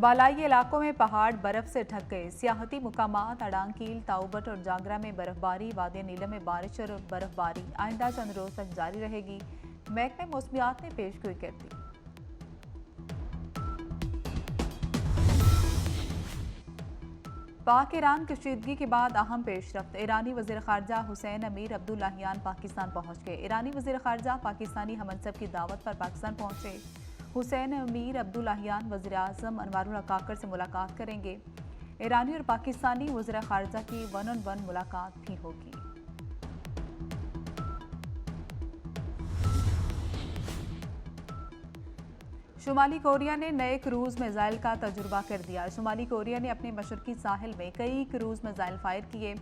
बालाई इलाकों में पहाड़ बर्फ से ढक गए। सियाहती मुकामात अडांकील, ताउबट और जागरा में बर्फबारी, वादी नीलम में बारिश और बर्फबारी आइंदा चंद रोज तक जारी रहेगी। महकमे मौसमियात ने पेशगोई कर दी। पाक ईरान कशीदगी के बाद अहम पेशरफ्त। ईरानी वज़ीर ख़ारजा हुसैन अमीर अब्दुल्लाहियान पाकिस्तान पहुँच गए। ईरानी वज़ीर ख़ारजा पाकिस्तानी हमनसब की दावत पर पाकिस्तान पहुँचे। हुसैन अमीर अब्दुल्लाहियान वज़ीर आज़म अनवारुल काकर से मुलाकात करेंगे। ईरानी और पाकिस्तानी वज़ीर ख़ारजा की 1-on-1 मुलाकात भी होगी। शुमाली कोरिया ने नए क्रूज मिसाइल का तजुर्बा कर दिया। शुमाली कोरिया ने अपने मशरकी साहिल में कई क्रूज मिसाइल फायर किए।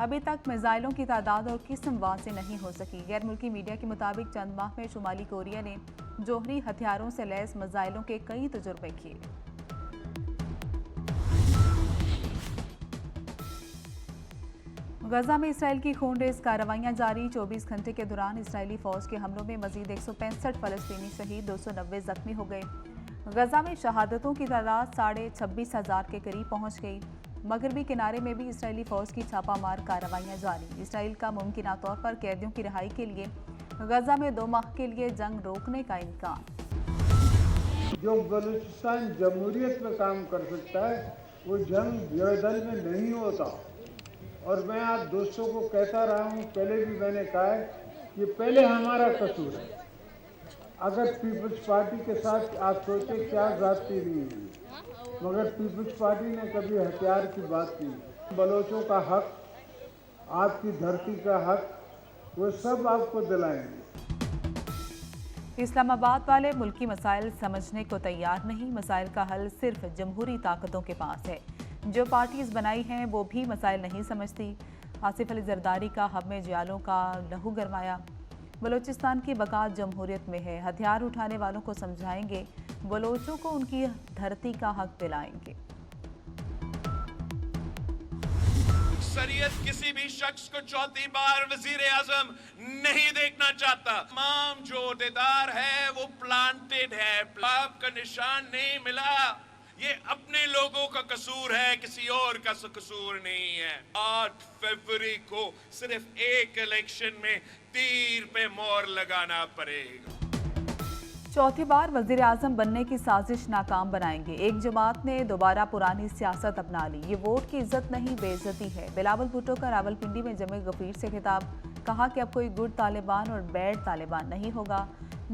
अभी तक मिसाइलों की तादाद और किस्म वाज़ेह नहीं हो सकी। गैर मुल्की मीडिया के मुताबिक चंद माह में शुमाली कोरिया ने जोहरी हथियारों से लैस मिसाइलों के कई तजुर्बे किए। गजा में इसराइल की खूनरेज़ कार्रवाइयाँ जारी। 24 घंटे के दौरान इसराइली फौज के हमलों में मजीद 165 फलस्तीनी शहीद, 290 जख्मी हो गए। गजा में शहादतों की तादाद 26,500 के करीब पहुँच गई। मगरबी किनारे में भी इसराइली फौज की छापामार कार्रवाइयाँ जारी। इसराइल का मुमकिना तौर पर कैदियों की रिहाई के लिए गजा में 2 माह के लिए जंग रोकने का इम्कान। जो बलूचिस्तान जमहूरियत में काम कर सकता है वो जंग जर्दन में नहीं होता। और मैं आप दोस्तों को कहता रहा हूँ, पहले भी मैंने कहा है कि पहले हमारा कसूर है। अगर पीपल्स पार्टी के साथ आप सोचे क्या जाती नहीं हुई, मगर पीपल्स पार्टी ने कभी हथियार की बात की। बलोचों का हक, आपकी धरती का हक, वो सब आपको दिलाएंगे। इस्लामाबाद वाले मुल्की मसाइल समझने को तैयार नहीं। मसाइल का हल सिर्फ जमहूरी ताकतों के पास है। जो पार्टीज बनाई हैं वो भी मसाइल नहीं समझती। आसिफ अली जरदारी का हब में जियालों का लहू गरमाया। बलोचिस्तान की बका जमहूरियत में है। हथियार उठाने वालों को समझाएंगे, बलोचों को उनकी धरती का हक दिलाएंगे। अक्सरियत किसी भी शख्स को चौथी बार वजीर आजम नहीं देखना चाहता। तमाम जो अहदेदार है वो प्लांटेड है, प्लाब का निशान नहीं मिला। ये अपने लोगों का कसूर है, किसी और का कसूर नहीं है। 8 फरवरी को सिर्फ एक इलेक्शन में तीर पे मोहर लगाना पड़ेगा। चौथी बार वजीर आजम बनने की साजिश नाकाम बनाएंगे। एक जमात ने दोबारा पुरानी सियासत अपना ली। ये वोट की इज्जत नहीं, बेइज्जती है। बिलावल भुट्टो का रावलपिंडी में जमे गफीर से खिताब। कहा कि अब कोई गुड तालिबान और बैड तालिबान नहीं होगा।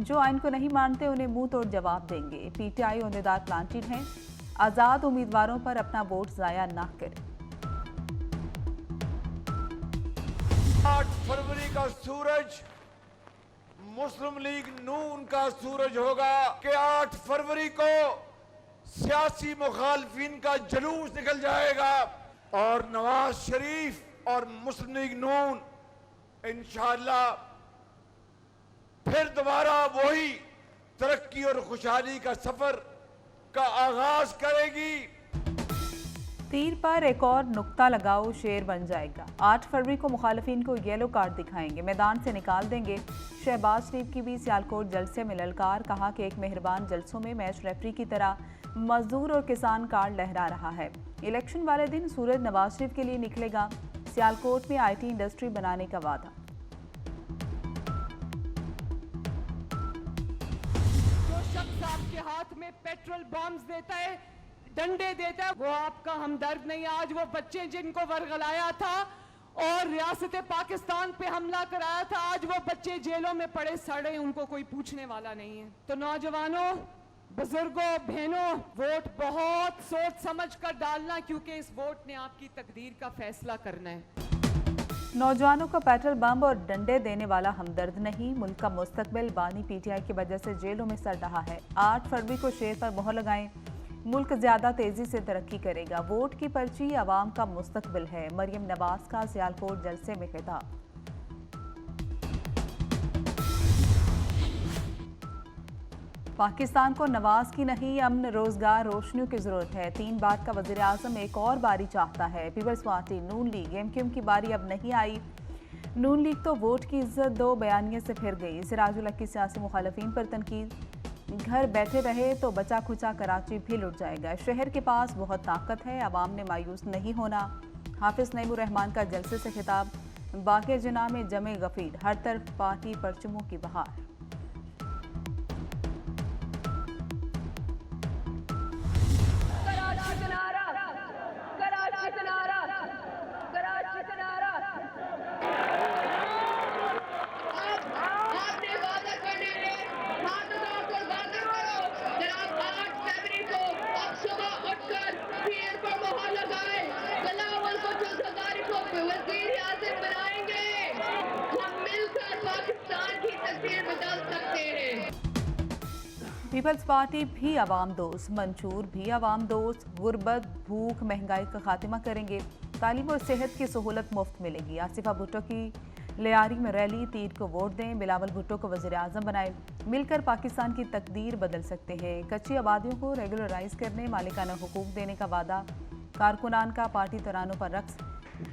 जो आइन को नहीं मानते उन्हें मुंह तोड़ जवाब देंगे। पीटीआई उम्मीदवार प्लांटेड हैं। आज़ाद उम्मीदवारों पर अपना वोट जाया न करें। 8 फरवरी का सूरज मुस्लिम लीग नून का सूरज होगा कि 8 फरवरी को सियासी मुखालफिन का जुलूस निकल जाएगा और नवाज शरीफ और मुस्लिम लीग नून इंशाअल्लाह फिर दोबारा वही तरक्की और खुशहाली का सफर का आगाज करेगी। तीर पर एक और नुक्ता लगाओ, शेर बन जाएगा। 8 फरवरी को मुखालिफिन को येलो कार्ड दिखाएंगे, मैदान से निकाल देंगे। शहबाज शरीफ की भी सियालकोट जलसे में ललकार। कहा कि एक मेहरबान जलसों में मैच रेफरी की तरह मजदूर और किसान कार्ड लहरा रहा है। इलेक्शन वाले दिन सूरज नवाज शरीफ के लिए निकलेगा। सियालकोट में IT इंडस्ट्री बनाने का वादा। आपके हाथ में पेट्रोल बॉम्ब्स देता है, डंडे देता है, वो आपका हमदर्द नहीं। आज वो बच्चे जिनको वर्गलाया था और रियासत पाकिस्तान पे हमला कराया था, आज वो बच्चे जेलों में पड़े सड़े, उनको कोई पूछने वाला नहीं है। तो नौजवानों, बुजुर्गों, बहनों, वोट बहुत सोच समझ कर डालना, क्योंकि इस वोट ने आपकी तकदीर का फैसला करना है। नौजवानों को पेट्रोल बम और डंडे देने वाला हमदर्द नहीं। मुल्क का मुस्तकबिल बानी PTI की वजह से जेलों में सड़ रहा है। 8 फरवरी को शेर पर मोहर लगाएं। मुल्क ज्यादा तेजी से तरक्की करेगा। वोट की पर्ची अवाम का मुस्तकबिल है। मरियम नवाज का सियालकोट जलसे में खिताब। पाकिस्तान को नवाज की नहीं, अमन, रोजगार, रोशनियों की जरूरत है। 3 बार का वजीर आजम एक और बारी चाहता है। पीपल्स पार्टी, नून लीग, MQM की बारी अब नहीं आई। नून लीग तो वोट की इज्जत दो बयानिए से फिर गई। सिराजुल हक की सियासी मुखालफीन पर तनकीद। घर बैठे रहे तो बचा खुचा कराची भी लुट जाएगा। शहर के पास बहुत ताकत है, अवाम ने मायूस नहीं होना। हाफिज नईमुर रहमान का जलसे से खिताब। बाक़ी जिना में जमे गफीर, हर तरफ पार्टी परचमों की बहार। पीपल्स पार्टी भी अवाम दोस्त, मंशूर भी अवाम दोस्त। गुर्बत, भूख, महंगाई का खात्मा करेंगे। तालीम और सेहत की सहूलत मुफ्त मिलेगी। आसिफा भुट्टो की लियारी में रैली। तीर को वोट दें, बिलावल भुट्टो को वज़ीर आज़म बनाए। मिलकर पाकिस्तान की तकदीर बदल सकते हैं। कच्ची आबादियों को रेगुलराइज करने, मालिकाना हुकूक देने का वादा। कारकुनान का पार्टी तरानों पर रक्स।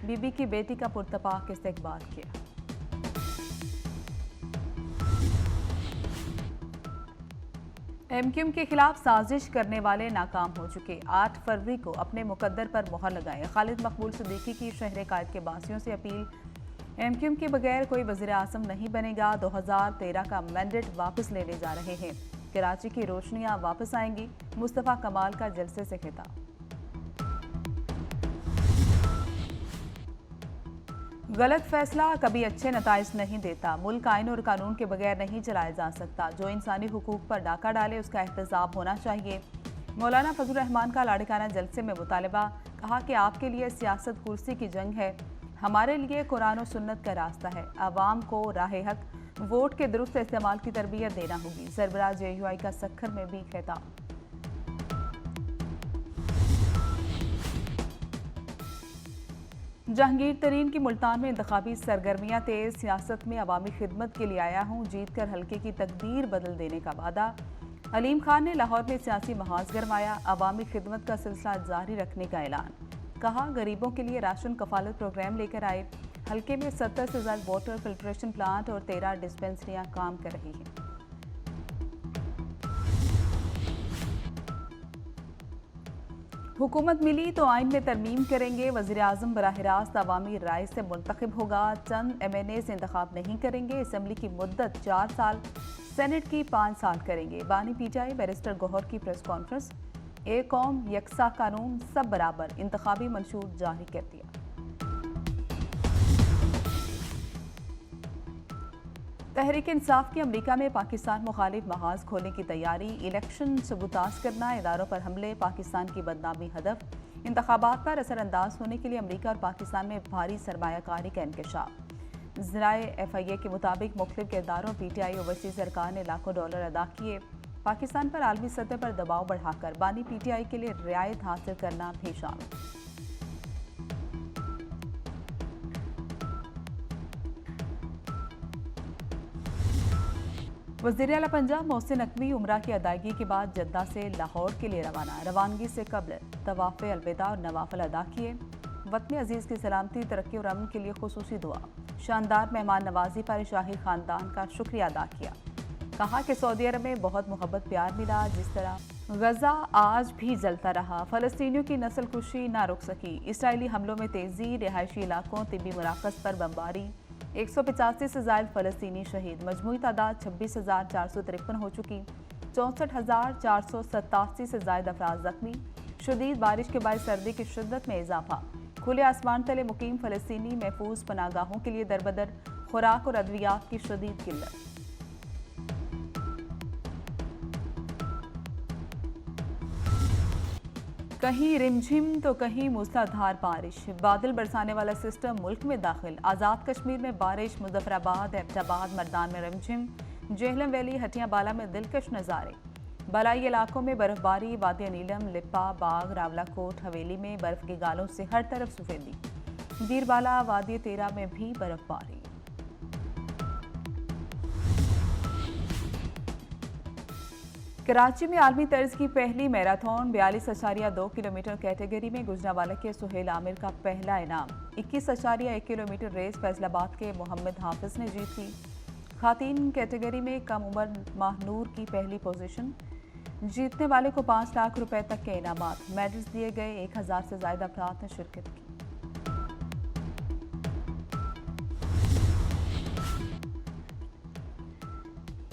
बीबी की बेटी का पुरतपाक इस्तकबाल किया। एमक्यूएम के खिलाफ साजिश करने वाले नाकाम हो चुके। 8 फरवरी को अपने मुकद्दर पर मोहर लगाए। खालिद मकबूल सिद्दीकी की शहर कायद के बासियों से अपील। एमक्यूएम के बगैर कोई वज़ीर आज़म नहीं बनेगा। 2013 का मैंडेट वापस लेने जा रहे हैं। कराची की रोशनियां वापस आएंगी। मुस्तफ़ा कमाल का जलसे से खिताब। गलत फैसला कभी अच्छे नताइज नहीं देता। मुल्क आइन और कानून के बगैर नहीं चलाया जा सकता। जो इंसानी हुकूक पर डाका डाले उसका एहतसाब होना चाहिए। मौलाना फजल रहमान का लाड़काना जलसे में मुतालबा। कहा कि आपके लिए सियासत कुर्सी की जंग है, हमारे लिए कुरान और सुन्नत का रास्ता है। आवाम को राह हक, वोट के दुरुस्त इस्तेमाल की तरबियत देना होगी। सरबराह JUI का सखर में भी खिताब। जहांगीर तरीन की मुल्तान में इंतखाबी सरगर्मियां तेज। सियासत में अवामी खिदमत के लिए आया हूँ, जीत कर हल्के की तकदीर बदल देने का वादा। अलीम खान ने लाहौर में सियासी महाज गरमाया। अवामी खिदमत का सिलसिला जारी रखने का ऐलान। कहा गरीबों के लिए राशन कफालत प्रोग्राम लेकर आए। हल्के में 70 से ज़्यादा वाटर फिल्ट्रेशन प्लांट और 13 डिस्पेंसरियां काम कर रही हैं। हुकूमत मिली तो आइन में तरमीम करेंगे। वज़ीर आज़म बराह रास्त अवामी राय से मुंतखब होगा। चंद MNA से इंतखाब नहीं करेंगे। असम्बली की मुद्दत 4 साल, सेनेट की 5 साल करेंगे। बानी PTI बैरिस्टर गौहर की प्रेस कॉन्फ्रेंस। एक कौम यकसा कानून सब बराबर, इंतखाबी मंशूर जारी कर दिया। तहरीक इंसाफ की अमरीका में पाकिस्तान मुखालिफ महाज खोलने की तैयारी। इलेक्शन सबूताज करना, इदारों पर हमले, पाकिस्तान की बदनामी हदफ। इंतखाबात पर असरअंदाज होने के लिए अमरीका और पाकिस्तान में भारी सरमायाकारी का इंकशाफ। ज़राए FIA के मुताबिक मुख्तलिफ किरदारों PTI ओवरसीज सरकार ने लाखों डॉलर अदा किए। पाकिस्तान पर आलमी सतह पर दबाव बढ़ाकर बानी PTI के लिए रियायत हासिल करना भी शामिल। वज़ीर आला पंजाब मोहसिन नकवी उमरा की अदायगी के बाद जद्दा से लाहौर के लिए रवाना। रवानगी से कब्ल तवाफ़ अलविदा और नवाफिल अदा किए। वतन अजीज़ की सलामती, तरक्की और अमन के लिए खुसूसी दुआ। शानदार मेहमान नवाजी पर शाही ख़ानदान का शुक्रिया अदा किया। कहा कि सऊदी अरब में बहुत मोहब्बत प्यार मिला। जिस तरह गजा आज भी जलता रहा, फ़लस्तीनियों की नस्ल कुशी ना रुक सकी। इसराइली हमलों में तेज़ी, रिहायशी इलाकों, तिब्बी मराकज़ पर बमबारी। 185 से ज़ायद फ़लस्तीनी शहीद। मजमूई तादाद 26,453 हो चुकी। 64,487 से ज़ायद अफराद ज़ख्मी। शदीद बारिश के बाद सर्दी की शिद्दत में इजाफा। खुले आसमान तले मुकीम फ़लस्तीनी महफूज पनागाहों के लिए दरबदर। खुराक और अद्वियात की शदीद किल्लत। कहीं रिमझिम तो कहीं मूसलाधार बारिश। बादल बरसाने वाला सिस्टम मुल्क में दाखिल। आज़ाद कश्मीर में बारिश। मुजफ्फराबाद, एबटाबाद, मर्दान में रिमझिम। जेहलम वैली, हटियां बाला में दिलकश नज़ारे। बलाई इलाकों में बर्फबारी। वादिया नीलम, लिप्पा, बाग, रावलाकोट, हवेली में बर्फ के गालों से हर तरफ सफेदी। दीरबाला, वादी तेरा में भी बर्फबारी। कराची में आलमी तर्ज की पहली मैराथन 42.2 किलोमीटर कैटेगरी में गुजरांवाला के सुहेल आमिर का पहला इनाम। 21.1 किलोमीटर रेस फैसलाबाद के मोहम्मद हाफिज ने जीत ली। खातीन कैटेगरी में कम उम्र महनूर की पहली पोजीशन। जीतने वाले को 5 लाख रुपए तक के इनामात, मेडल्स दिए गए। 1000 से ज्यादा अफराद ने शिरकत की।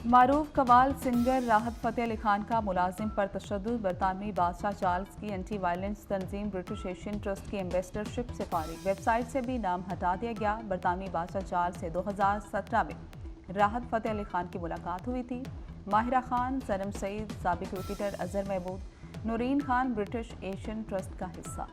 मारूफ कवाल सिंगर राहत फ़तेह अली खान का मुलाजिम पर तशद्दुद, बरतानवी बादशाह चार्ल्स की एंटी वायलेंस तंजीम ब्रिटिश एशियन ट्रस्ट की एम्बेसडरशिप से फारिग, वेबसाइट से भी नाम हटा दिया गया। बरतानवी बादशाह चार्ल्स से 2017 में राहत फ़तेह अली खान की मुलाकात हुई थी। माहिरा खान, सनम सईद, साबिक cricketer Azhar Mahmood, Noreen Khan British Asian Trust का हिस्सा।